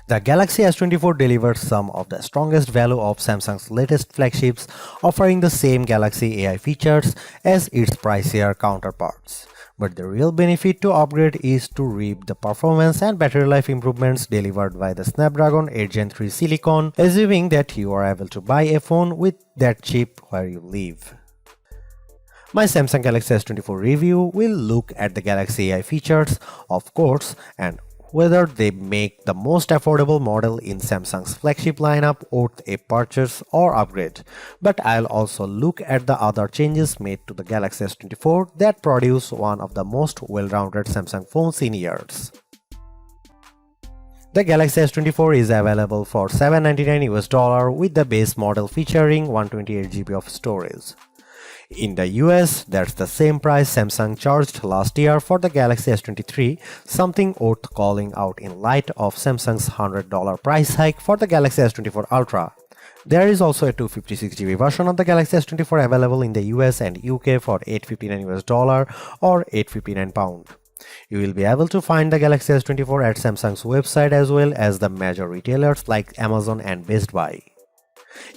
The Galaxy S24 delivers some of the strongest value of Samsung's latest flagships, offering the same Galaxy AI features as its pricier counterparts. But the real benefit to upgrade is to reap the performance and battery life improvements delivered by the Snapdragon 8 Gen 3 Silicon, assuming that you are able to buy a phone with that chip where you live. My Samsung Galaxy S24 review will look at the Galaxy AI features, of course, and whether they make the most affordable model in Samsung's flagship lineup worth a purchase or upgrade. But I'll also look at the other changes made to the Galaxy S24 that produce one of the most well-rounded Samsung phones in years. The Galaxy S24 is available for $799 with the base model featuring 128GB of storage. In the US, that's the same price Samsung charged last year for the Galaxy S23, something worth calling out in light of Samsung's $100 price hike for the Galaxy S24 Ultra. There is also a 256GB version of the Galaxy S24 available in the US and UK for $859 or £859. You will be able to find the Galaxy S24 at Samsung's website as well as the major retailers like Amazon and Best Buy.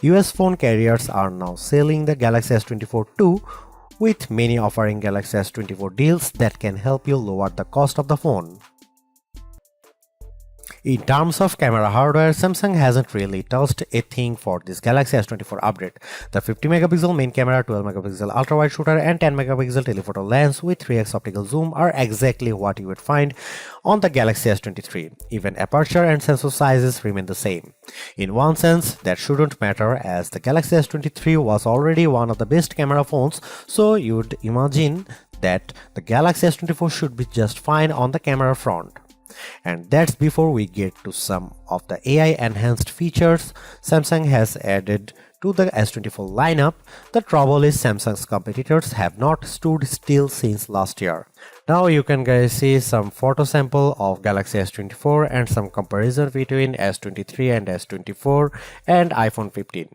US phone carriers are now selling the Galaxy S24 too, with many offering Galaxy S24 deals that can help you lower the cost of the phone. In terms of camera hardware, Samsung hasn't really touched a thing for this Galaxy S24 update. The 50MP main camera, 12MP ultra-wide shooter and 10MP telephoto lens with 3x optical zoom are exactly what you would find on the Galaxy S23. Even aperture and sensor sizes remain the same. In one sense, that shouldn't matter as the Galaxy S23 was already one of the best camera phones, so you'd imagine that the Galaxy S24 should be just fine on the camera front. And that's before we get to some of the AI enhanced features Samsung has added to the S24 lineup. The trouble is Samsung's competitors have not stood still since last year. Now you can guys see some photo sample of Galaxy S24 and some comparison between S23 and S24 and iPhone 15.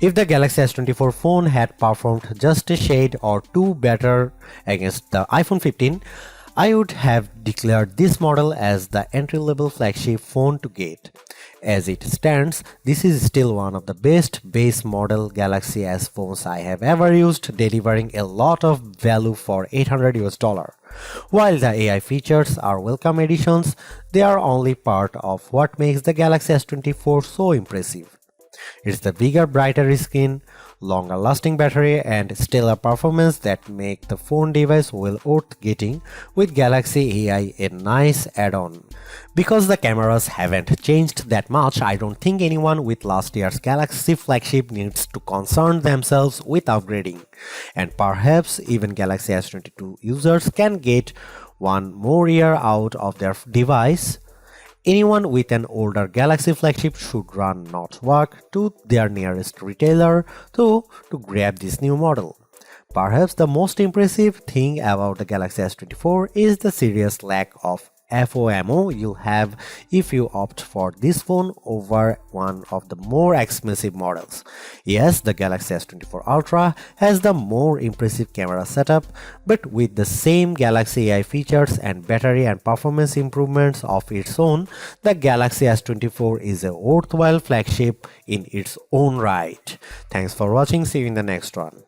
If the Galaxy S24 phone had performed just a shade or two better against the iPhone 15, I would have declared this model as the entry-level flagship phone to get. As it stands, this is still one of the best base model Galaxy S phones I have ever used, delivering a lot of value for $800. While the AI features are welcome additions, they are only part of what makes the Galaxy S24 so impressive. It's the bigger, brighter screen, longer lasting battery and stellar performance that make the phone device well worth getting, with Galaxy AI a nice add-on. Because the cameras haven't changed that much, I don't think anyone with last year's Galaxy flagship needs to concern themselves with upgrading. And perhaps even Galaxy S22 users can get one more year out of their device. Anyone with an older Galaxy flagship should run not walk to their nearest retailer to grab this new model. Perhaps the most impressive thing about the Galaxy S24 is the serious lack of FOMO you'll have if you opt for this phone over one of the more expensive models. Yes, the Galaxy S24 Ultra has the more impressive camera setup, but with the same Galaxy AI features and battery and performance improvements of its own, the Galaxy S24 is a worthwhile flagship in its own right. Thanks for watching, see you in the next one.